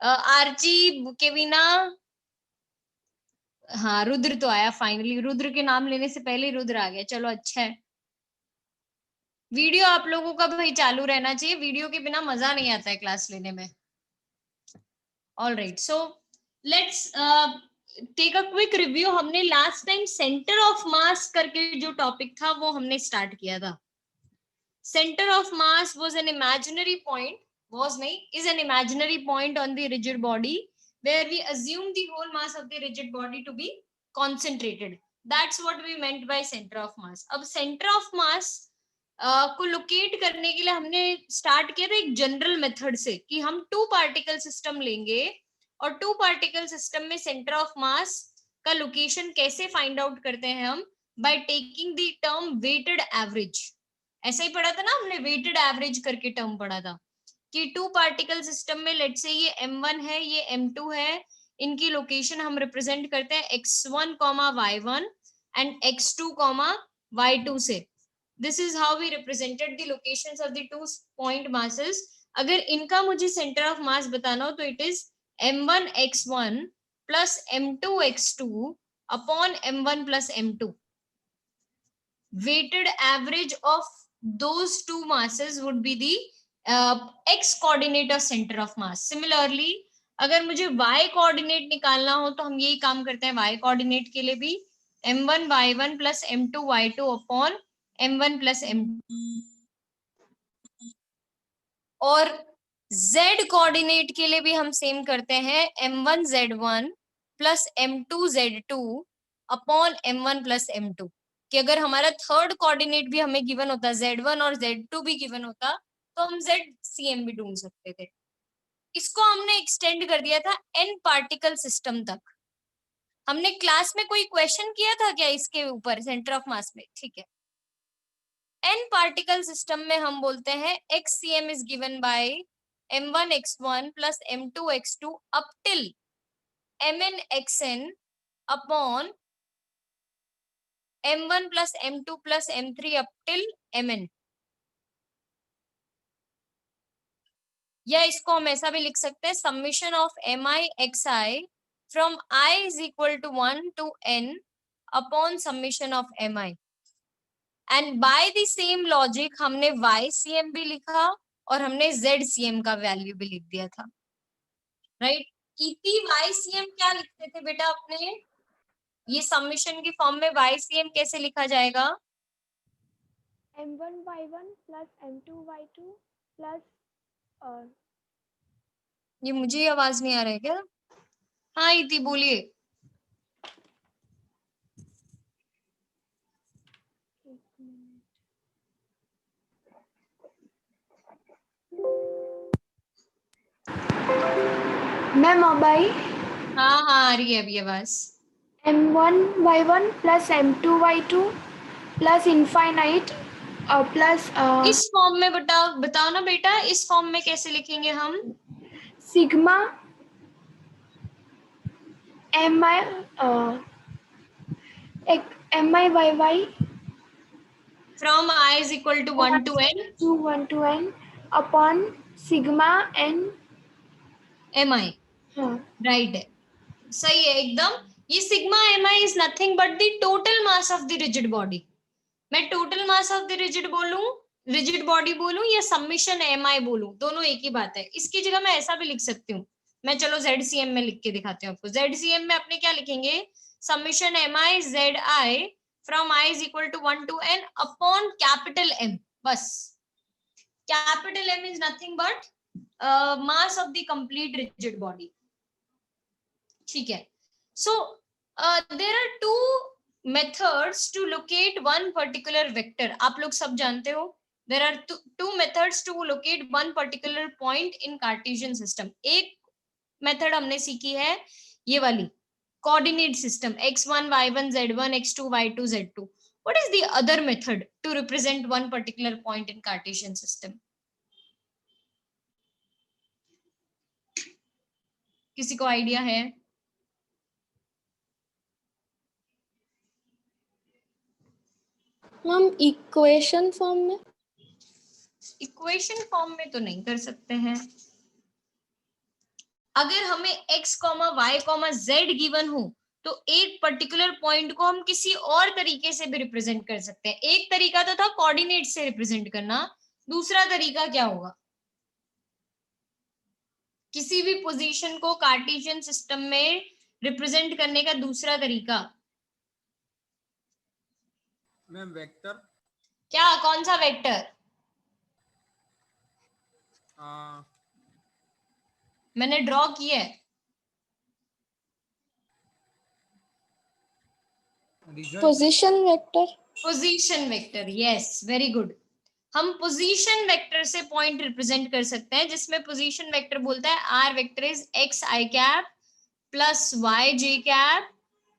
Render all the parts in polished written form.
Archie, केविना, हाँ रुद्र तो आया फाइनली। रुद्र के नाम लेने से पहले ही रुद्र आ गया, चलो अच्छा है। वीडियो आप लोगों का भाई चालू रहना चाहिए, वीडियो के बिना मजा नहीं आता है क्लास लेने में। All right, so let's take a quick review. हमने last time centre of mass करके जो टॉपिक था वो हमने स्टार्ट किया था। Centre of mass was an imaginary point, was nahi, is an imaginary point on the rigid body where we assume the whole mass of the rigid body to be concentrated. That's what we meant by center of mass. अब center of mass को locate करने के लिए हमने start किया था एक general method से कि हम टू पार्टिकल सिस्टम लेंगे और टू पार्टिकल सिस्टम में सेंटर ऑफ मास का लोकेशन कैसे फाइंड आउट करते हैं हम, by taking the term weighted average. ऐसा ही पढ़ा था ना हमने, वेटेड एवरेज करके टर्म पढ़ा था कि टू पार्टिकल सिस्टम में लेट से ये m1 है, ये m2 है, इनकी लोकेशन हम रिप्रेजेंट करते हैं x1, y1 and x2, y2 से। This is how we represented the locations of the two point masses. अगर इनका मुझे सेंटर ऑफ मास बताना हो तो it is m1 x1 plus m2 x2 upon m1 plus m2। weighted average of those two masses would be the x coordinate of center of mass. Similarly, अगर मुझे y coordinate निकालना हो तो हम यही काम करते हैं y कोऑर्डिनेट के लिए भी, m1 y1 plus m2 y2 upon m1 plus m2। और z कोऑर्डिनेट के लिए भी हम सेम करते हैं, m1 z1 plus m2 z2 upon m1 plus m2। कि अगर हमारा थर्ड कोऑर्डिनेट भी हमें गिवन होता, z1 और z2 भी गिवन होता, तो हम zcm भी ढूंढ सकते थे। इसको हमने एक्सटेंड कर दिया था n पार्टिकल सिस्टम तक। हमने क्लास में कोई क्वेश्चन किया था क्या इसके ऊपर सेंटर ऑफ मास में? ठीक है, n पार्टिकल सिस्टम में हम बोलते हैं xcm is given by m1 x1 plus m2 x2 up till mn xn upon m1 plus m2 plus m3 up till mn। या इसको हम ऐसा भी लिख सकते हैं, summation of mi xi from i is equal to 1 to n upon summation of mi। And by the same logic हमने ycm भी लिखा और हमने zcm का वैल्यू भी लिख दिया था, राइट। इति ycm क्या लिखते थे बेटा अपने? ये समीशन की फॉर्म में ycm कैसे लिखा जाएगा? m1 y1 plus m2 y2 plus ये मुझे आवाज नहीं आ रहा है क्या? हाँ इति बोलिए। मैम अब आई? हाँ हाँ आ रही है अभी आवाज। m1 y1 plus m2 y2 plus infinite plus इस फॉर्म में बताओ ना बेटा, इस फॉर्म में कैसे लिखेंगे हम? Sigma mi mi yy from i is equal to 1 to n to 1 to n upon sigma n mi, हाँ राइट है, सही है एकदम। ये sigma mi is nothing but the total mass of the rigid body. मैं total mass of the rigid बोलूं, rigid body बोलूं या सबमिशन mi बोलूं, दोनों एक ही बात है। इसकी जगह मैं ऐसा भी लिख सकती हूँ, मैं चलो zcm में लिख के दिखाती हूँ आपको। zcm में अपने क्या लिखेंगे, summation mi zi from i is equal to 1 to n upon capital M, बस। Capital M is nothing but mass of the complete rigid body, ठीक है। So there are two methods to locate one particular vector। आप लोग सब जानते हो there are two methods to locate one particular point in Cartesian system। एक method हमने सीखी है ये वाली coordinate system x1 y1 z1 x2 y2 z2। what is the other method to represent one particular point in Cartesian system? किसी को idea है? हम इक्वेशन फॉर्म में इक्वेशन फॉर्म में तो नहीं कर सकते हैं, अगर हमें x, y, z गिवन हो तो एक पर्टिकुलर पॉइंट को हम किसी और तरीके से भी रिप्रेजेंट कर सकते हैं। एक तरीका तो था कोऑर्डिनेट से रिप्रेजेंट करना, दूसरा तरीका क्या होगा? किसी भी पोजीशन को कार्टेशियन सिस्टम में रिप्रेजेंट करने का दूसरा तरीका। Ma'am vector. क्या? कौन सा वेक्टर? मैंने ड्रॉ किया है। Position vector. Position vector, yes, very good. हम पोजीशन वेक्टर से पॉइंट रिप्रेजेंट कर सकते हैं, जिसमें पोजीशन वेक्टर बोलता है R vector is X I cap plus Y J cap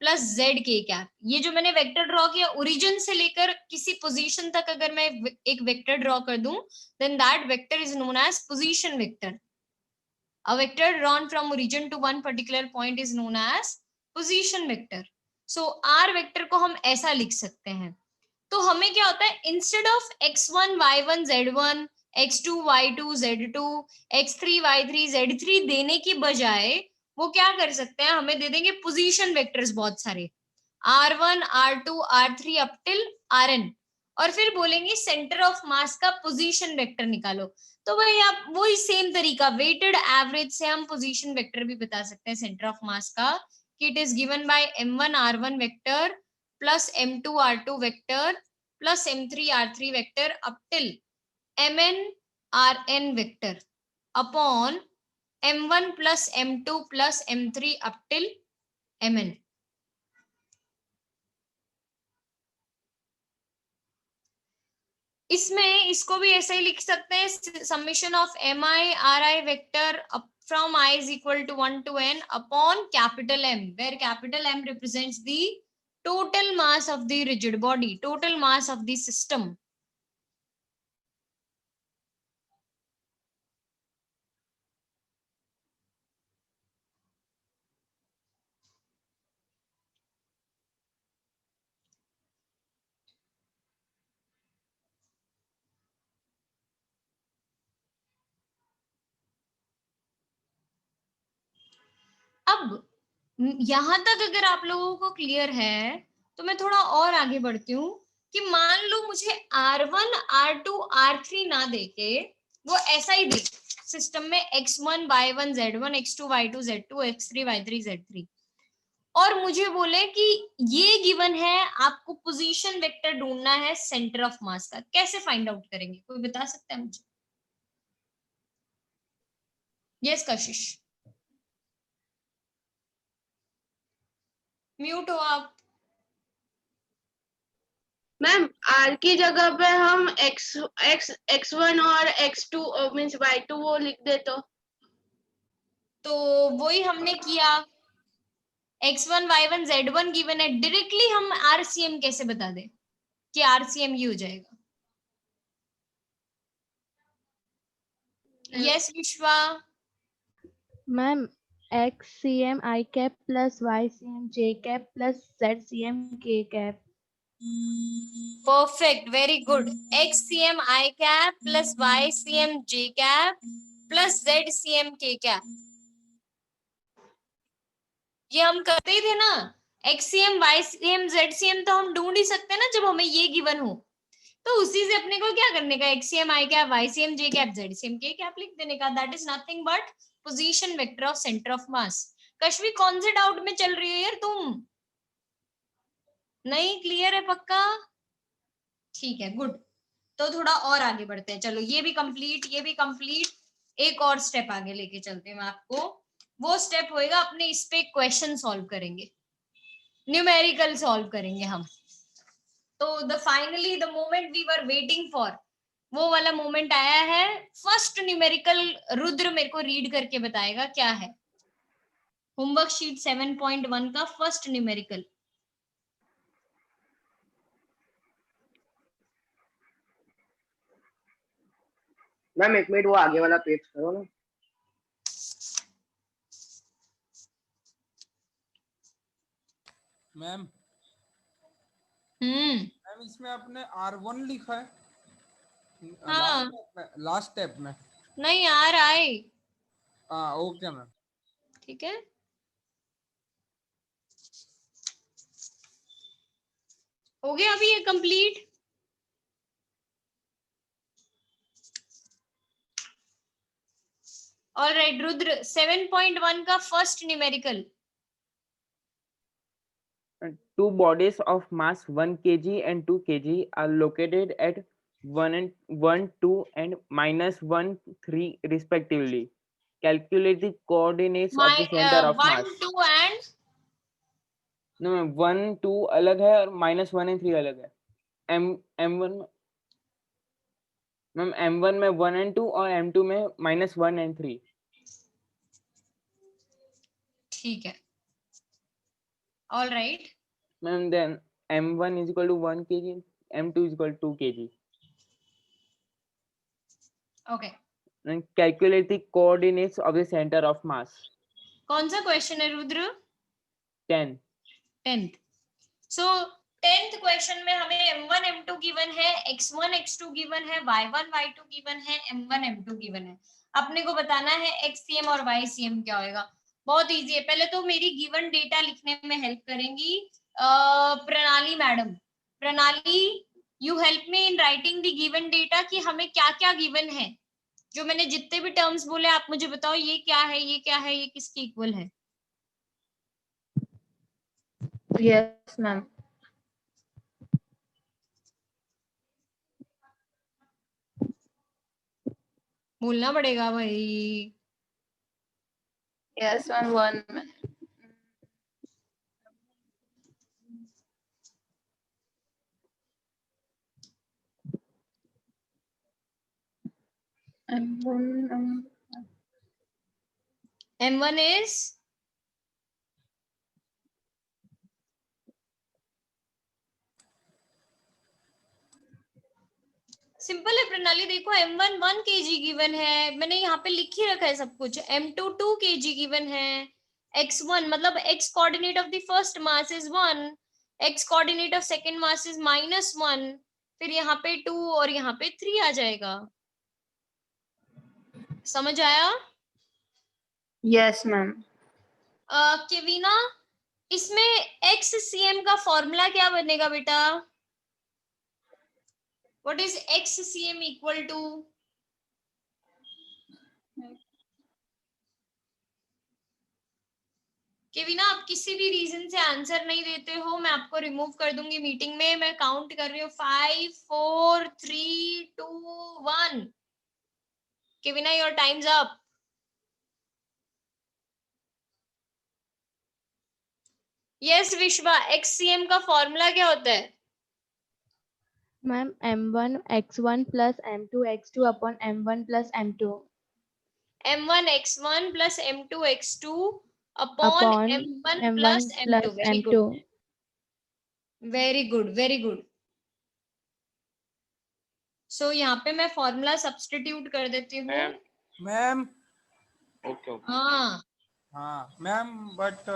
plus Z K cap. ये जो मैंने वेक्टर ड्रॉ किया, ओरिजिन से लेकर किसी पोजीशन तक अगर मैं एक वेक्टर ड्रॉ कर दूं, then that vector is known as position vector. A vector drawn from origin to one particular point is known as position vector. So R vector को हम ऐसा लिख सकते हैं। तो हमें क्या होता है, instead of x1 y1 z1 x2 y2 z2 x3 y3 z3 देने की बजाय वो क्या कर सकते हैं, हमें दे देंगे पोजीशन वेक्टर्स बहुत सारे, r1 r2 r3 up till rn, और फिर बोलेंगे सेंटर ऑफ मास का पोजीशन वेक्टर निकालो। तो भाई आप वही सेम तरीका वेटेड एवरेज से हम पोजीशन वेक्टर भी बता सकते हैं सेंटर ऑफ मास का, कि it is given by m1 r1 vector plus m2 r2 vector plus m3 r3 vector up till mn rn vector upon m1 plus m2 plus m3 up till mn। इसमें इसको भी ऐसे ही लिख सकते हैं, summation of M I R I vector from i is equal to 1 to n upon capital M, where capital M represents the total mass of the rigid body, total mass of the system. अब यहां तक अगर आप लोगों को clear है तो मैं थोड़ा और आगे बढ़ती हूँ कि मान लो मुझे R1 R2 R3 ना देके वो ऐसा ही दे सिस्टम में x1 y1 z1 x2 y2 z2 x3 y3 z3, और मुझे बोले कि ये गिवन है, आपको पोजीशन वेक्टर ढूंढना है सेंटर ऑफ मास का, कैसे फाइंड आउट करेंगे? कोई बता सकता है मुझे? यस कशिश, म्यूट हो आप। मैम आर की जगह पे हम x1 और x2 मीन्स y2 वो लिख दे तो वही हमने किया, x1 y1 z1 गिवन है, डायरेक्टली हम आरसीएम कैसे बता दें कि आरसीएम ये हो जाएगा? यस विश्वा। Ma'am XCM I cap plus YCM J cap plus ZCM K cap। Perfect, very good. XCM I cap plus YCM J cap plus ZCM K cap, ये हम करते ही थे ना। XCM YCM ZCM तो हम ढूंढ ही सकते हैं ना जब हमें ये गिवन हो, तो उसी से अपने को क्या करने का, XCM I cap YCM J cap ZCM K cap लिख देने का। That is nothing but position vector of centre of mass. कश्मी कौन से डाउट में चल रही हो यार तुम? नहीं क्लियर है पक्का? ठीक है, गुड। तो थोड़ा और आगे बढ़ते हैं, चलो ये भी कंप्लीट, ये भी कंप्लीट। एक और स्टेप आगे लेके चलते हैं मैं आपको, वो स्टेप होएगा अपने इस पे क्वेश्चन सॉल्व करेंगे, न्यूमेरिकल सॉल्व करेंगे हम। तो the finally the moment we were waiting for, वो वाला मोमेंट आया है। फर्स्ट न्यूमेरिकल रुद्र मेरे को रीड करके बताएगा क्या है, होमवर्क शीट 7.1 का फर्स्ट न्यूमेरिकल। मैम एक मिनट वो आगे वाला पेज करो ना। मैम इसमें आपने R1 लिखा है हाँ लास्ट स्टेप में। नहीं आ रहा है। हाँ ओके मैम। ठीक है, हो गया अभी ये कंप्लीट। ऑलराइट रुद्र, 7.1 का first numerical. Two bodies of mass 1 kg and 2 kg are located at 1, 2 and -1, 3 respectively. Calculate the coordinates of the center of 1, mass. 2 and No, 1, 2 अलग है और -1 and 3 अलग है। M1 मैम M1 में 1 and 2 और M2 में -1 and 3। ठीक है, alright. Ma'am then M1 is equal to 1 kg, M2 is equal to 2 kg. Okay, And calculate the coordinates of the center of mass. कौन सा क्वेश्चन है रुद्र? 10. 10th। सो 10th question में हमें m1 m2 गिवन है, x1 x2 given है, y1 y2 given है, m1 m2 given है। अपने को बताना है xcm और ycm क्या होएगा। बहुत इजी है। पहले तो मेरी गिवन डेटा लिखने में हेल्प करेंगी प्रणाली मैडम। प्रणाली, you help me in writing the given data कि हमें क्या क्या गिवन है। जो मैंने जितने भी टर्म्स बोले आप मुझे बताओ ये क्या है, ये क्या है, ये किसके इक्वल है। Yes ma'am. बोलना पड़ेगा भाई। यस मैम, 1 में m1 is सिंपल है प्रणाली। देखो m1 1 kg गिवन है, मैंने यहाँ पे लिख ही रखा है सब कुछ। m2 2 kg गिवन है। x1 मतलब x coordinate of the first mass is 1, x coordinate of second mass is -1, फिर यहाँ पे 2 और यहाँ पे 3 आ जाएगा। समझ आया? Yes ma'am. केविना, इसमें xcm का फॉर्मूला क्या बनेगा बेटा? What is xcm equal to? केविना, आप किसी भी रीजन से आंसर नहीं देते हो, मैं आपको रिमूव कर दूंगी मीटिंग में। मैं काउंट कर रही हूँ 5 4 3 2 1। केविना, your time's up. Yes Vishwa, xcm का फॉर्मूला क्या होता है? Ma'am m1 x1 plus m2 x2 upon m1 plus m2 m1 x1 plus m2 x2 upon upon m1 m1 plus m2। Plus very m2। Good, very good, very good. So यहाँ पे मैं formula substitute कर देती हूँ। Ma'am Okay. हाँ, हाँ ma'am, but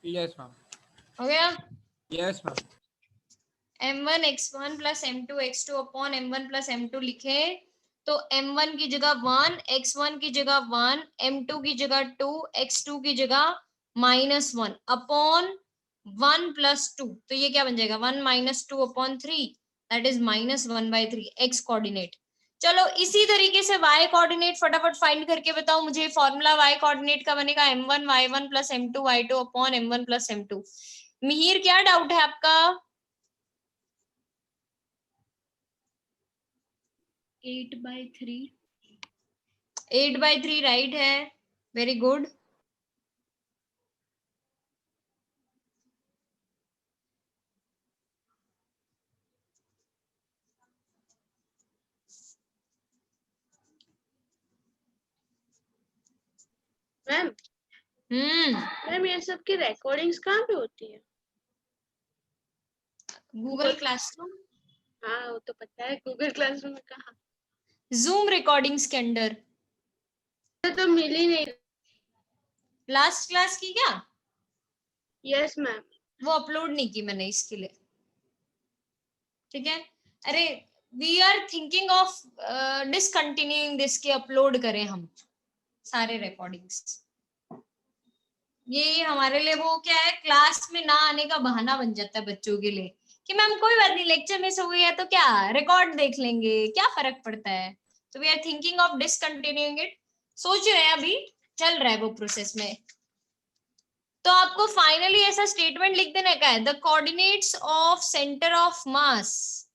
yes ma'am, हो गया। Yes ma'am. m1 x1 plus m2 x2 upon m1 plus m2 लिखे तो m1 की जगह 1, x1 की जगह 1, m2 की जगह 2, x2 की जगह -1 अपॉन 1 plus 2। तो ये क्या बन जाएगा? 1 minus 2 upon 3, that is -1/3 x coordinate. चलो इसी तरीके से y कोऑर्डिनेट फटाफट फाइंड करके बताओ मुझे। फॉर्मूला y कोऑर्डिनेट का बनेगा m1 y1 plus m2 y2 upon m1 plus m2। Mihir, क्या डाउट है आपका? 8/3, 8/3 राइट है। Very good. मैम मैम ये सब की रिकॉर्डिंग्स कहाँ पे होती है? गूगल क्लासरूम, हाँ वो तो पता है, गूगल क्लासरूम में कहाँ? जूम रिकॉर्डिंग्स के अंदर। तो मिल ही नहीं। लास्ट क्लास की क्या? Yes ma'am. वो अपलोड नहीं की मैंने इसके लिए। ठीक है, अरे we are thinking of discontinuing this, के अपलोड करें हम। सारे रिकॉर्डिंग्स। ये हमारे लिए वो क्या है, क्लास में ना आने का बहाना बन जाता है बच्चों के लिए कि मैम कोई बात नहीं, लेक्चर मिस हो गया तो क्या, रिकॉर्ड देख लेंगे, क्या फर्क पड़ता है। तो we are thinking of discontinuing it, सोच रहे हैं, अभी चल रहा है वो प्रोसेस में। तो आपको फाइनली ऐसा स्टेटमेंट लिख देने का है, the coordinates of centre of mass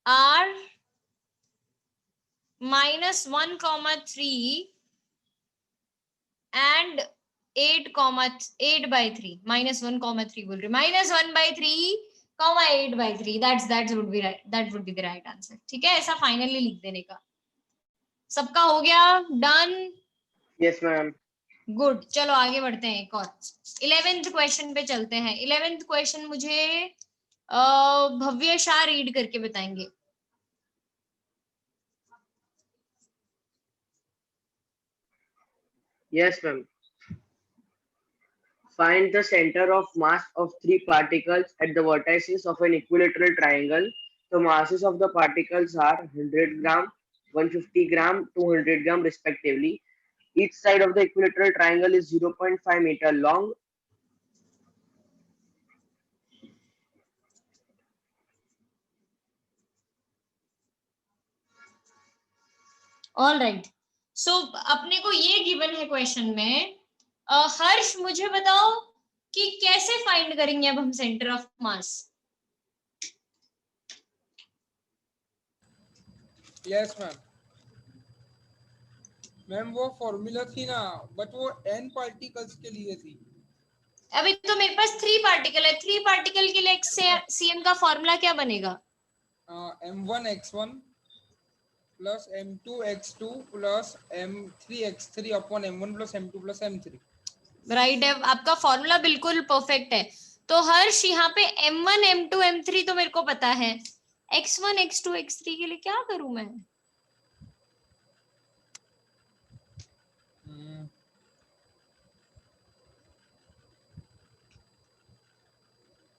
are -1,3 and 8,3 -1,3 बोल रही, -1/3, 8/3, that would be the right answer। ठीक है, ऐसा फाइनली लिख देने का। सबका हो गया, डन, यस मैम। गुड। चलो आगे बढ़ते हैं, एक और 11th क्वेश्चन पे चलते हैं। 11th क्वेश्चन मुझे भव्य शाह रीड करके बताएंगे। Yes, ma'am. Find the center of mass of three particles at the vertices of an equilateral triangle. The masses of the particles are 100 gram, 150 gram, 200 gram respectively. Each side of the equilateral triangle is 0.5 meter long. All right, so अपने को ये given है question में। हर्ष मुझे बताओ कि कैसे find करेंगे अब हम centre of mass. Yes ma'am. Ma'am वो फॉर्मूला थी ना, बट वो n पार्टिकल्स के लिए थी। अभी तो मेरे पास 3 पार्टिकल है, 3 पार्टिकल के लिए XCM का फॉर्मूला क्या बनेगा? m1x1 plus m2x2 plus m3x3 upon m1 plus m2 plus m3। Right है, आपका फॉर्मूला बिल्कुल परफेक्ट है। तो हर्ष यहाँ पे m1 m2 m3 तो मेरे को पता है, x1 x2 x3 के लिए क्या करूं मैं?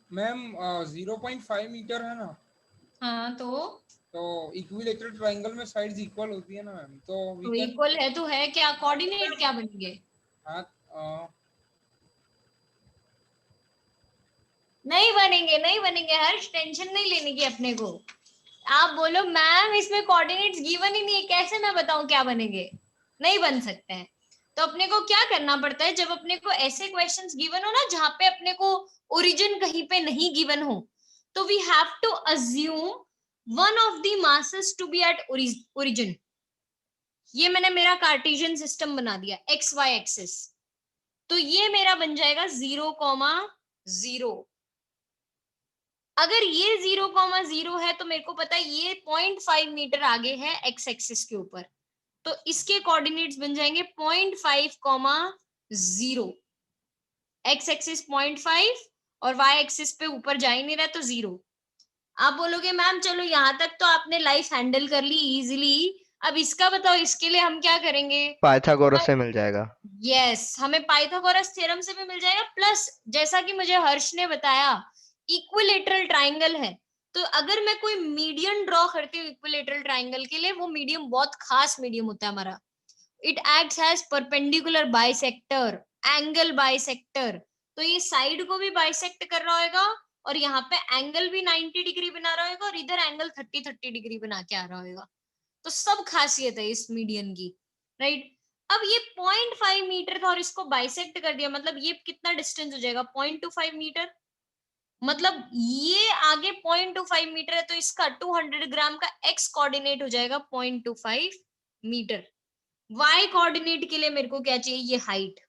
मैम 0.5 मीटर है ना। हाँ, तो इक्विलेटरल ट्रायंगल में साइड्स इक्वल होती है ना मैम, तो इक्वल है तो है क्या, कोऑर्डिनेट क्या बनेंगे? हाँ नहीं बनेंगे हर्ष, टेंशन नहीं लेने की अपने को। आप बोलो मैम इसमें कोऑर्डिनेट्स गिवन ही नहीं है, कैसे मैं बताऊं क्या बनेंगे? नहीं बन सकते हैं। तो अपने को क्या करना पड़ता है, जब अपने को ऐसे क्वेश्चंस गिवन हो ना जहां पे अपने को ओरिजिन कहीं पे नहीं गिवन हो, तो we have to assume one of the masses to be at origin. ये मैंने मेरा कार्टेशियन सिस्टम बना दिया, एक्स वाई एक्सिस। तो ये मेरा बन जाएगा 0,0। अगर ये 0,0 है तो मेरे को पता है ये 0.5 मीटर आगे है एक्स एक्सिस के ऊपर, तो इसके कोऑर्डिनेट्स बन जाएंगे 0.5, एक्स एक्सिस 0.5 और वाई एक्सिस पे ऊपर जा ही नहीं रहा तो 0। आप बोलोगे मैम चलो यहाँ तक तो आपने लाइफ हैंडल कर ली इजीली, अब इसका बताओ, इसके लिए हम क्या करेंगे? पाइथागोरस से मिल जाएगा। यस, हमें पाइथागोरस थ्योरम से भी मिल जाएगा, प्लस जैसा कि मुझे हर्ष ने बताया इक्विलेटरल ट्राइंगल है, तो अगर मैं कोई मीडियम ड्रॉ करती हूँ इक्विलेटरल ट्राइंगल के लिए, वो मीडियम बहुत खास मीडियम होता है हमारा। It acts as perpendicular bisector, angle bisector. तो ये साइड को भी बाइसेक्ट कर रहा होगा और यहाँ पे एंगल भी 90 डिग्री बना रहा होगा और इधर एंगल 30 डिग्री बना के आ रहा होगा। तो सब खासियत है इस मीडियन की, राइट। अब ये 0.5 मीटर था और इसको बाइसेक्ट कर दिया, मतलब ये कितना डिस्टेंस हो जाएगा? 0.25 मीटर। मतलब ये आगे 0.25 मीटर है तो इसका 200 ग्राम का एक्स कोऑर्डिनेट हो जाएगा 0.25 मीटर। वाई कोऑर्डिनेट के लिए मेरे को क्या चाहिए? ये हाइट,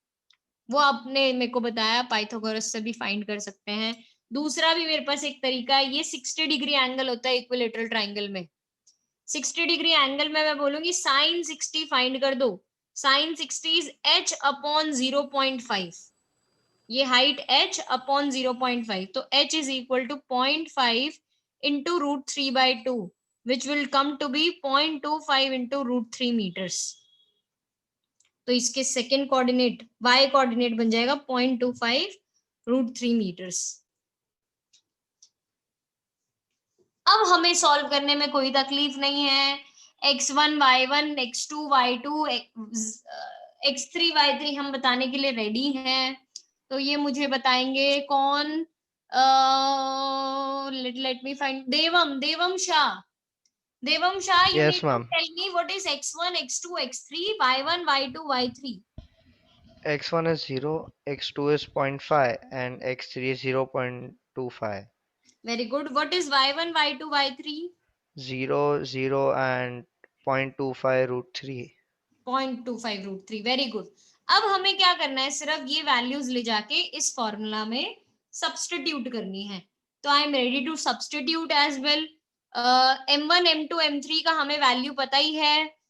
वो आपने मेरे को बताया पाइथागोरस से भी फाइंड कर सकते हैं। दूसरा भी मेरे पास एक तरीका है, ये 60 डिग्री एंगल होता है इक्विलेटरल ट्राइंगल में। 60 डिग्री एंगल में मैं बोलूंगी साइन 60 फाइंड कर दो। साइन 60 इज h अपॉन 0.5, ये हाइट h अपॉन 0.5, तो h is equal to 0.5 into √3/2 which will come to be 0.25 into √3 metres. तो इसके सेकेंड कोऑर्डिनेट y कोऑर्डिनेट बन जाएगा 0.25 √3 मीटर्स। अब हमें सॉल्व करने में कोई तकलीफ नहीं है, x1 y1 x2 y2 x3 y3 हम बताने के लिए रेडी हैं। तो ये मुझे बताएंगे कौन, let me find Devam Shah. Devam Shah, you Yes, need to ma'am. tell me what is x1 x2 x3 y1 y2 y3. X1 is 0, X2 is 0.5, and X3 is 0.25. Very good. What is y1 y2 y3? 0, 0, and 0.25 root 3. 0.25 root 3। Very good. अब हमें क्या करना है, सिर्फ ये values ले जाके इस फॉर्मूला में सब्स्टिट्यूट करनी है। तो I am ready to substitute as well. m1 m2 m3 का हमें वैल्यू पता ही है।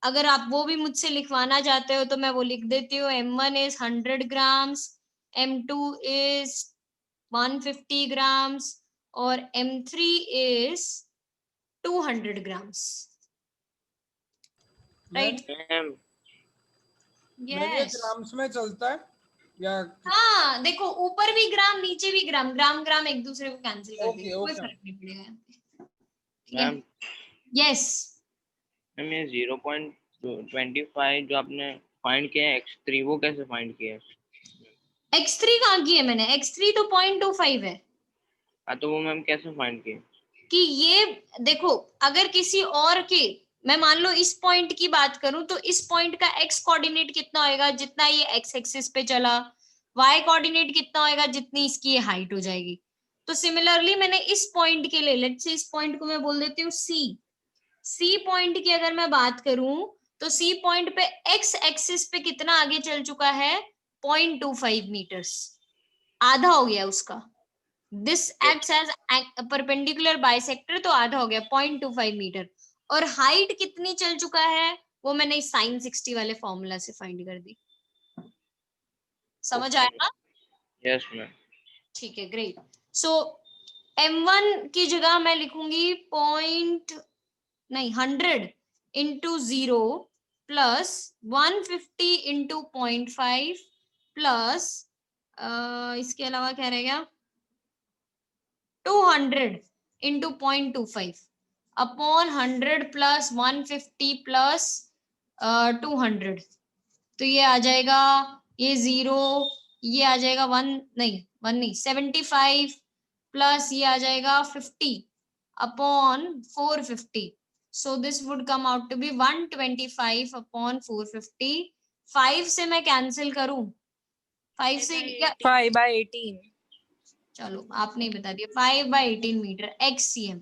अगर आप वो भी मुझसे लिखवाना चाहते हो तो मैं वो लिख देती हूँ। m1 is 100 grams, m2 is 150 grams और m3 is 200 grams. Right? Ma'am ये ग्राम्स में चलता है या? हाँ देखो, ऊपर भी ग्राम नीचे भी ग्राम, ग्राम ग्राम एक दूसरे को कैंसिल कर देंगे, कोई Okay. फर्क नहीं पड़ेगा यहाँ पे। मैम यस, मैम ये 0.25 जो आपने फाइंड किया है x3 वो कैसे फाइंड किया है? x3 कहाँ की है मैंने? x3 तो 0.25 है। हाँ तो वो मैम कैसे फाइंड किया? कि ये देखो, अगर किसी और के, मैं मान लो इस पॉइंट की बात करूं तो इस पॉइंट का x कोऑर्डिनेट कितना होएगा, जितना ये x एक्सिस पे चला। y कोऑर्डिनेट कितना होएगा, जितनी इसकी ये हाइट हो जाएगी। तो सिमिलरली मैंने इस पॉइंट के लिए, लेट्स से इस पॉइंट को मैं बोल देती हूँ सी पॉइंट की अगर मैं बात करूं तो सी पॉइंट पे x एक्सिस पे कितना आगे चल चुका है, 0.25 मीटर्स, आधा हो गया उसका। This acts as perpendicular bisector, तो आधा हो गया 0.25 मीटर। और हाइट कितनी चल चुका है वो मैंने साइन 60 वाले फॉर्मूला से फाइंड कर दी। समझ आया ना? Yes ma'am. ठीक है, ग्रेट। सो m1 की जगह मैं लिखूंगी 100 इंटू 0 प्लस 150 इंटू 0.5 प्लस इसके अलावा क्या रहेगा, 200 इंटू 0.25 अपॉन 100 प्लस 150 प्लस 200। तो ये आ जाएगा, ये 0, ये आ जाएगा 75 प्लस ये आ जाएगा 50 upon 450। So this would come out to be 125 upon 450। 5 से मैं कैंसिल करूं, 5 से क्या, 5/18। चलो आपने ही बता दिया, 5/18 मीटर XCM।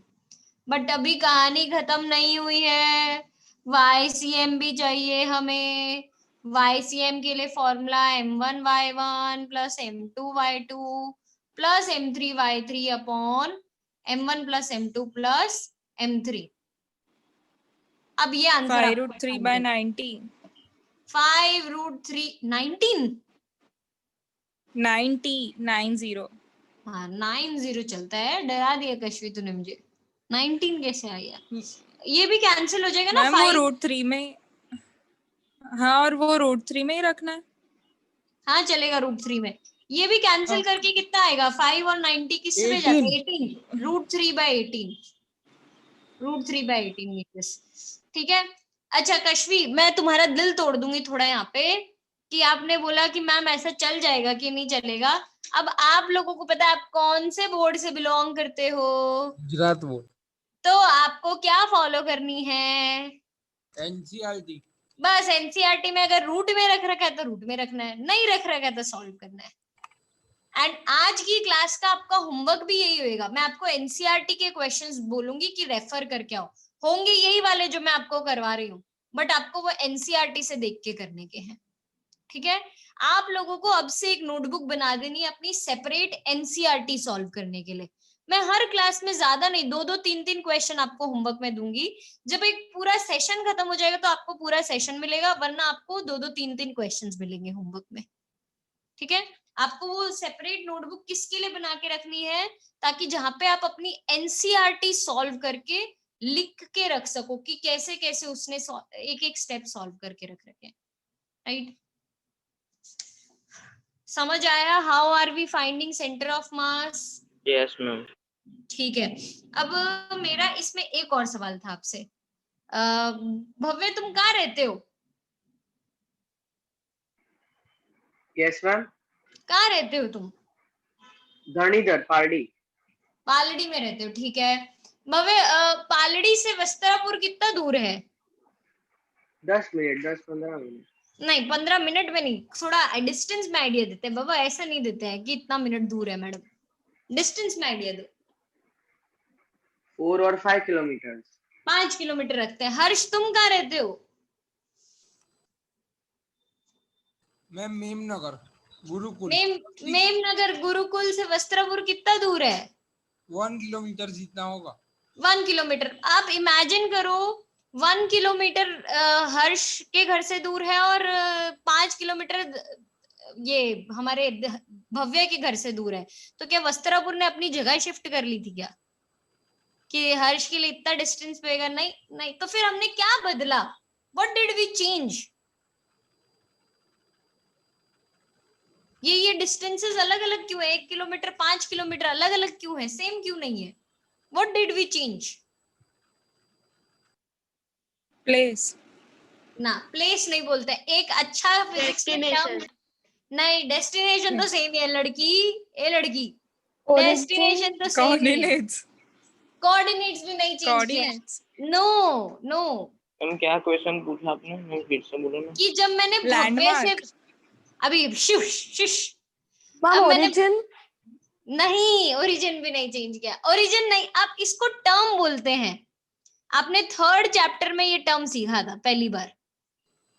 बट अभी कहानी खत्म नहीं हुई है, YCM भी चाहिए हमें। YCM के लिए formula m1 y1 plus m2 y2 plus m3 y3 upon m1 plus m2 plus m3। अब ये आंसर 5√3/90। 5√3 19। 90। हाँ 90 चलता है, डरा दिया कश्वी तूने मुझे। 19 कैसे आ गया? ये भी कैंसिल हो जाएगा ना? मैम वो √3 में, हाँ और वो √3 में ही रखना है। हाँ चलेगा √3 में। ये भी कैंसिल करके कितना आएगा, 5 और 90 किससे पे जाते हैं? 18। √3/18, √3/18 मीटर्स। ठीक है। अच्छा कश्वी, मैं तुम्हारा दिल तोड़ दूंगी थोड़ा यहाँ पे, कि आपने बोला कि मैम ऐसा चल जाएगा कि नहीं चलेगा। अब आप लोगों को पता है आप कौन से बोर्ड से बिलोंग करते हो? गुजरात बोर्ड। तो आपको क्या फॉलो करनी है? NCERT। बस NCERT में अगर रूट में रख रखा है तो रूट में रखना है, नहीं रख रखा है तो सॉल्व करना है। एंड आज की क्लास का आपका होमवर्क भी यही होएगा। मैं आपको NCERT के क्वेश्चंस बोलूंगी कि रेफर करके आओ, होंगे यही वाले जो मैं आपको करवा रही हूँ, बट आपको वो NCERT से देख के करने के हैं। ठीक है। आप लोगों को अब से एक नोटबुक बना देनी है अपनी सेपरेट NCERT सॉल्व करने के लिए। मैं हर क्लास में ज्यादा नहीं, 2-2 3-3 क्वेश्चन आपको होमवर्क में दूंगी। जब एक पूरा सेशन खत्म हो जाएगा तो आपको पूरा सेशन मिलेगा, वरना आपको 2-2 3-3 क्वेश्चंस मिलेंगे होमवर्क में। ठीक है। आपको वो सेपरेट नोटबुक किसके लिए बना के रखनी है, ताकि जहां पे आप अपनी NCERT सॉल्व करके लिख के रख सको कि कैसे कैसे उसने एक एक स्टेप सॉल्व करके रख रखे हैं। राइट? समझ आया? How are we finding centre of mass? Yes ma'am. ठीक है। अब मेरा इसमें एक और सवाल था आपसे भव्य तुम कहाँ रहते हो? Yes, ma'am. कहाँ रहते हो तुम? Dhanidhar, Pardi. पालड़ी में रहते हो, ठीक है। भव्य पालड़ी से वस्त्रापुर कितना दूर है? 10 मिनट, 10-15 मिनट। नहीं 15 मिनट में नहीं, थोड़ा डिस्टेंस में आइडिया देते हैं बाबा, ऐसा नहीं देते हैं कि इतना मिनट दूर है मैडम, डिस्टेंस में आइडिया दो। 4 और 5 किलोमीटर। 5 किलोमीटर रखते हैं। हर्ष तुम कहाँ रहते हो? मैं मेमनगर गुरुकुल। मेमनगर गुरुकुल से वस्त्रापुर कितना दूर है? 1 किलोमीटर जितना होगा। 1 किलोमीटर। आप इमेजिन करो 1 किलोमीटर हर्ष के घर से दूर है और 5 किलोमीटर ये हमारे भव्य के घर से दूर है, तो क्या वस्त्रापुर ने अपनी जगह शिफ्ट कर ली थी क्या कि हर्ष के लिए इतना डिस्टेंस पेगा? नहीं नहीं, तो फिर हमने क्या बदला? What did we change? ये डिस्टेंसेस अलग अलग क्यों है? 1 किलोमीटर 5 किलोमीटर अलग अलग क्यों है? सेम क्यों नहीं है? What did we change? Place. ना प्लेस नहीं बोलते, एक अच्छा फिजिक्स में Destination. टर्म नहीं, डेस्टिनेशन तो सेम ही है लड़की, ए लड़की, Origin. डेस्टिनेशन तो सेम ही है, कोऑर्डिनेट्स। कोऑर्डिनेट्स भी नहीं चेंज किया। कोऑर्डिनेट्स। नो नो, मैम क्या क्वेश्चन पूछा आपने? मैं फिर से बोलो ना। कि जब मैंने भव्य से लैंडमार्क। अभी शुश शुश, Ma'am, अब मैंने origin. नहीं, ओरिजिन भी नहीं चेंज किया। ओरिजिन नहीं, आप इसको टर्म बोलते हैं। आपने 3rd चैप्टर में ये टर्म सीखा था पहली बार,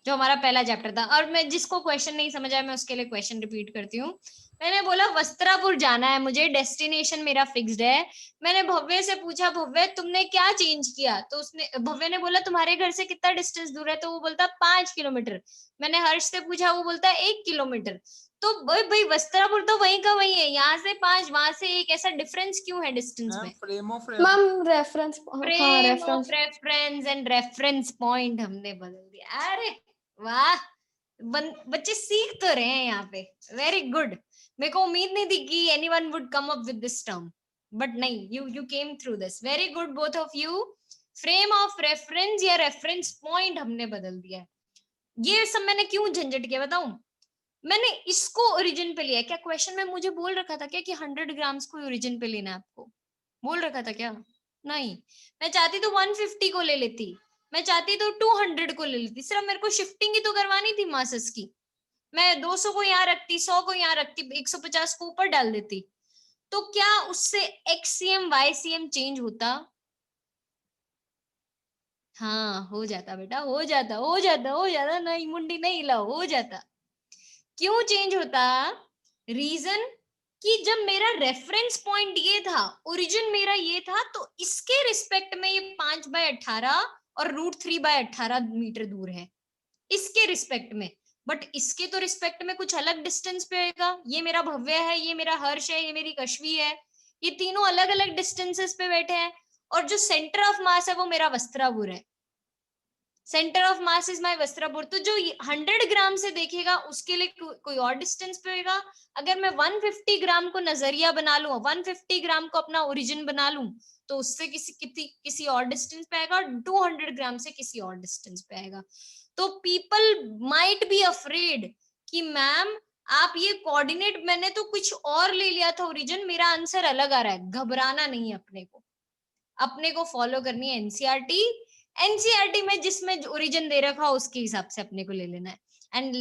जो हमारा पहला चैप्टर था। और मैं जिसको क्वेश्चन नहीं समझ आया मैं उसके लिए क्वेश्चन रिपीट करती हूँ। मैंने बोला वस्त्रापुर जाना है मुझे, डेस्टिनेशन मेरा फिक्स्ड है। मैंने भव्य से पूछा भव्य तुमने क्या चेंज किया? तो उसने, भव्य ने बोला तुम्हारे घर से कितना डिस्टेंस दूर है? तो वो बोलता 5 किलोमीटर। मैंने हर्ष से पूछा, वो बोलता 1 किलोमीटर। तो भाई वस्त्रापुर तो वहीं का वहीं है, यहाँ से 5 वहां से 1, ऐसा डिफरेंस क्यों है डिस्टेंस में? Frame of Ma'am, reference. हाँ, frame of reference. Reference and reference point हमने बदल दिया। अरे वाह, बच्चे सीख तो रहे हैं यहाँ पे, वेरी गुड। मेरे को उम्मीद नहीं थी कि anyone would come up with this term, but नहीं, you came through this, very good both of you. Frame of reference या रेफरेंस पॉइंट हमने बदल दिया। ये सब मैंने क्यों झंझट किया बताऊं? मैंने इसको ओरिजिन पे लिया। क्या क्वेश्चन में मुझे बोल रखा था क्या कि 100 ग्राम्स को ओरिजिन पे लेना है आपको? बोल रखा था क्या? नहीं, मैं चाहती तो 150 को ले लेती, मैं चाहती तो 200 को ले लेती, सिर्फ मेरे को शिफ्टिंग ही तो करवानी थी मासेस की। मैं 200 को यहाँ रखती, 100 को यहाँ रखती, 150 को ऊपर डाल देती, तो क्या उससे XCM YCM चेंज होता? हाँ हो जाता बेटा, हो जाता हो जाता हो जाता, नहीं मुंडी नहीं हिलाओ, हो जाता। क्यों चेंज होता? रीजन कि जब मेरा रेफरेंस पॉइंट ये था, ओरिजिन मेरा ये था, तो इसके रिस्पेक्ट में ये 5/18 और √3/18 मीटर दूर है, इसके रिस्पेक्ट में। बट इसके तो रिस्पेक्ट में कुछ अलग डिस्टेंस पे होगा। ये मेरा भव्य है, ये मेरा हर्ष है, ये मेरी कश्वी है, ये तीनों अलग अलग डिस्टेंसेस पे बैठे हैं, और जो सेंटर ऑफ मास है वो मेरा वस्त्रापुर है। Centre of mass is my Vastrapur. तो जो 100 ग्राम से देखेगा उसके लिए कोई और डिस्टेंस पे होगा। अगर मैं 150 ग्राम को नजरिया बना लूं, 150 ग्राम को अपना ओरिजिन बना लूं, तो उससे किसी और डिस्टेंस पे आएगा, और 200 ग्राम से किसी और डिस्टेंस पे आएगा। तो पीपल माइट बी अफ्रेड कि मैम आप ये कोऑर्डिनेट, मैंने तो कुछ और ले लिया था ओरिजिन, मेरा आंसर अलग आ रहा है। घबराना नहीं है, अपने को फॉलो करनी है एनसीईआरटी। एनसीईआरटी में जिसमें ओरिजिन दे रखा उसके हिसाब से अपने को ले लेना है। And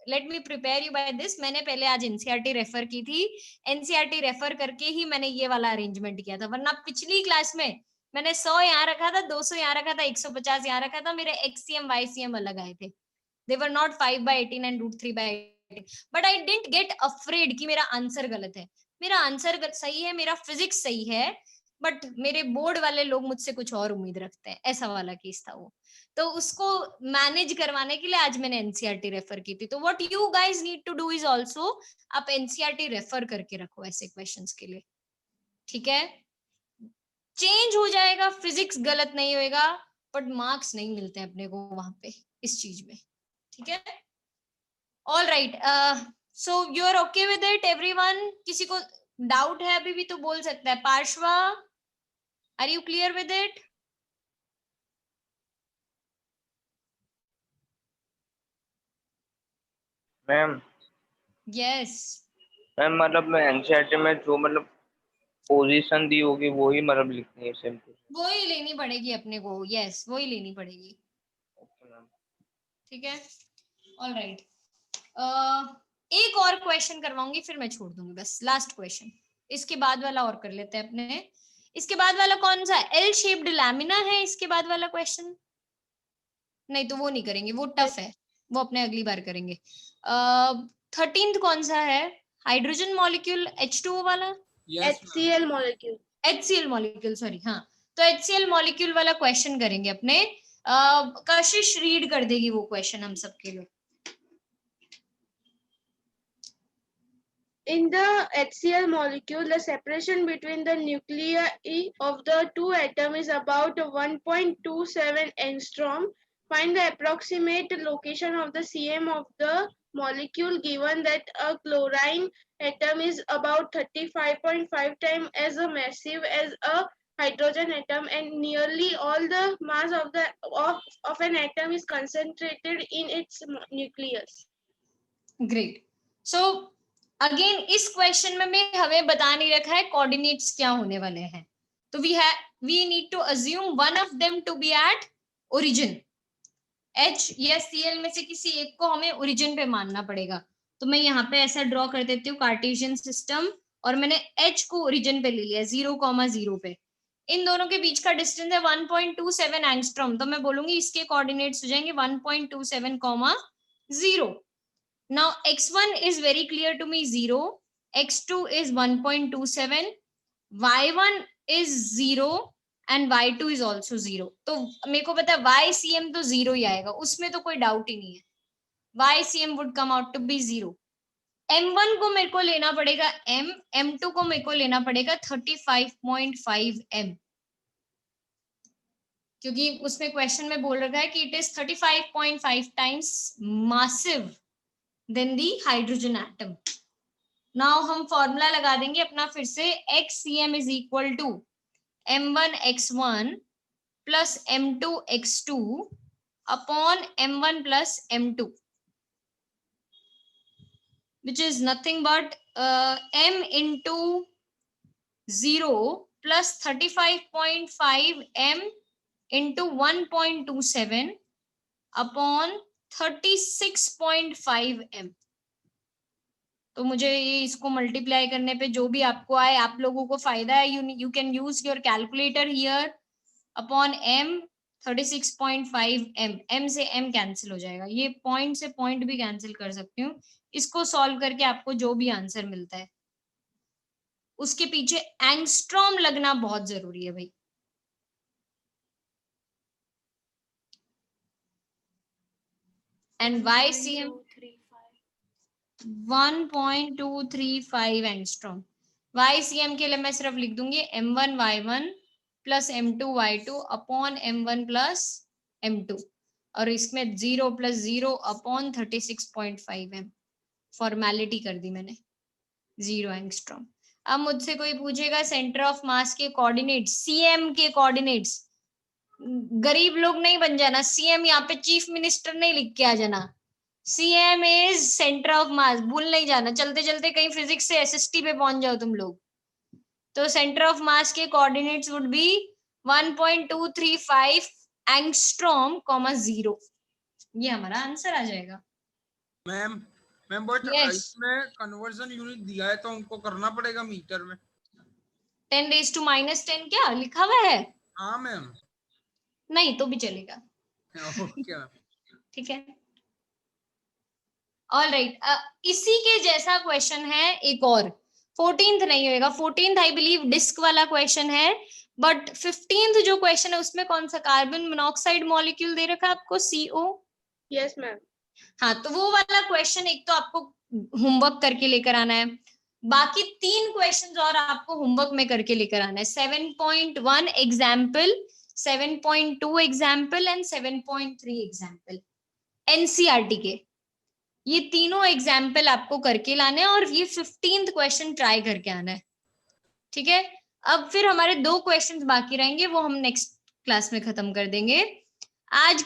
let me prepare you by this, मैंने पहले आज एनसीईआरटी रेफर की थी, एनसीईआरटी रेफर करके ही मैंने ये वाला अरेंजमेंट किया था, वरना पिछली क्लास में मैंने 100 यहाँ रखा था, 200 यहाँ रखा था, 150 यहाँ रखा था, मेरे XCM YCM अलग आए थे। They were not 5/18 and √3/18, but I didn't get afraid कि मेरा आंसर गलत है। मेरा आंसर सही है, मेरा फिजिक्स सही है, बट मेरे बोर्ड वाले लोग मुझसे कुछ और उम्मीद रखते हैं, ऐसा वाला केस था वो। तो उसको मैनेज करवाने के लिए आज मैंने एनसीईआरटी रेफर की थी। तो what you guys need to do is also, आप एनसीईआरटी रेफर करके रखो ऐसे क्वेश्चंस के लिए, ठीक है? चेंज हो जाएगा, फिजिक्स गलत नहीं होएगा, बट मार्क्स नहीं मिलते हैं अपने को वहां पे इस चीज में, ठीक है? All right, so you are okay with it everyone? किसी को डाउट है अभी भी तो बोल सकता है। Parshva, are you clear with it? Ma'am yes, ma'am मतलब मैं एनसीईआरटी में जो मतलब पोजीशन दी होगी वही मतलब लिखनी है सिंपल। वही लेनी पड़ेगी अपने को, यस वही लेनी पड़ेगी, ओके मैम। ठीक है। ऑलराइट, एक और क्वेश्चन करवाऊंगी फिर मैं छोड़ दूंगी, बस लास्ट क्वेश्चन, इसके बाद वाला और कर लेते हैं अपने। इसके बाद वाला कौन सा, एल शेप्ड लैमिना है इसके बाद वाला क्वेश्चन? नहीं तो वो नहीं करेंगे, वो टफ है, वो अपने अगली बार करेंगे। 13th कौन सा है, हाइड्रोजन मॉलिक्यूल H2O वाला, yes ma'am. HCl molecule. HCl molecule, sorry हाँ, तो HCl मॉलिक्यूल वाला क्वेश्चन करेंगे अपने। कशिश रीड कर देगी वो क्वेश्चन हम सबके लिए। In the HCl molecule, the separation between the nuclei of the two atoms is about 1.27 angstrom. Find the approximate location of the CM of the molecule given that a chlorine atom is about 35.5 times as massive as a hydrogen atom, and nearly all the mass of an atom is concentrated in its nucleus. Great, so again इस question में भी हमें बता नहीं रखा है coordinates क्या होने वाले हैं, तो we need to assume one of them to be at origin, H या Cl में से किसी एक को हमें ओरिजिन पे मानना पड़ेगा। तो मैं यहाँ पे ऐसा ड्रॉ कर देती हूँ कार्टेशियन सिस्टम, और मैंने H को ओरिजिन पे ले लिया 0,0 पे। इन दोनों के बीच का डिस्टेंस है 1.27 एंगस्ट्रॉम, तो मैं बोलूंगी इसके कोऑर्डिनेट्स हो जाएंगे 1.27, 0। Now x1 is very clear to me 0, x2 is 1.27, y1 is 0 and y2 is also 0। तो मेरे को पता है YCM तो 0 ही आएगा, उसमें तो कोई डाउट ही नहीं है, YCM would come out to be 0। M1 को मेरे को लेना पड़ेगा M, M2 को मेरे को लेना पड़ेगा 35.5 M, क्योंकि उसमें क्वेश्चन में बोल रखा है कि it is 35.5 times massive than the hydrogen atom। Now हम फॉर्मूला लगा देंगे अपना फिर से, XCM is equal to M1 X1 plus M2 X2 upon M1 plus M2, which is nothing but M into 0 plus 35.5 M into 1.27 upon 36.5 M। तो मुझे ये इसको मल्टीप्लाई करने पे जो भी आपको आए, आप लोगों को फायदा है, you can use your calculator here, upon M 36.5 M, M से M कैंसिल हो जाएगा, ये पॉइंट से पॉइंट भी कैंसिल कर सकती हूँ। इसको सॉल्व करके आपको जो भी आंसर मिलता है उसके पीछे एंगस्ट्रॉम लगना बहुत जरूरी है भाई। And YCM 1.235 angstrom. YCM के लिए मैं सिर्फ लिख दूंगी M1 Y1 plus M2 Y2 upon M1 plus M2, और इसमें 0 + 0 अपॉन 36.5 M, फॉर्मेलिटी कर दी मैंने, 0 एंगस्ट्रॉम। अब मुझसे कोई पूछेगा सेंटर ऑफ मास के कोऑर्डिनेट्स, CM के कोऑर्डिनेट्स, गरीब लोग नहीं बन जाना, CM यहाँ पे चीफ मिनिस्टर नहीं लिख के आ जाना, CM इज सेंटर ऑफ मास, भूल नहीं जाना, चलते चलते कहीं फिजिक्स से SST पे पहुंच जाओ तुम लोग। तो सेंटर ऑफ मास के कोऑर्डिनेट्स वुड बी 1.235 एंगस्ट्रॉम, 0। ये हमारा आंसर आ जाएगा। Ma'am but Yes. इसमें कन्वर्जन यूनिट दिया है तो हमको करना पड़ेगा मीटर में। 10⁻⁻10 क्या लिखा हुआ है? हाँ मैम। नहीं तो भी चलेगा, ओके ठीक है। ऑल राइट, इसी के जैसा क्वेश्चन है एक और, 14th नहीं होएगा, 14th आई बिलीव डिस्क वाला क्वेश्चन है, बट 15th जो क्वेश्चन है उसमें कौन सा कार्बन मोनोऑक्साइड मॉलिक्यूल दे रखा है आपको, CO। Yes, ma'am. हाँ, तो वो वाला क्वेश्चन एक तो आपको होमवर्क करके लेकर आना है, बाकी 3 क्वेश्चंस और आपको होमवर्क में करके लेकर आना है। 7.1 example, 7.2 example and 7.3 example, NCERT के ये तीनों एग्जाम्पल आपको करके लाने हैं, और ये 15th क्वेश्चन ट्राई करके आना है, ठीक है। अब फिर हमारे 2 क्वेश्चंस बाकी रहेंगे, वो हम नेक्स्ट क्लास में खत्म कर देंगे। आज के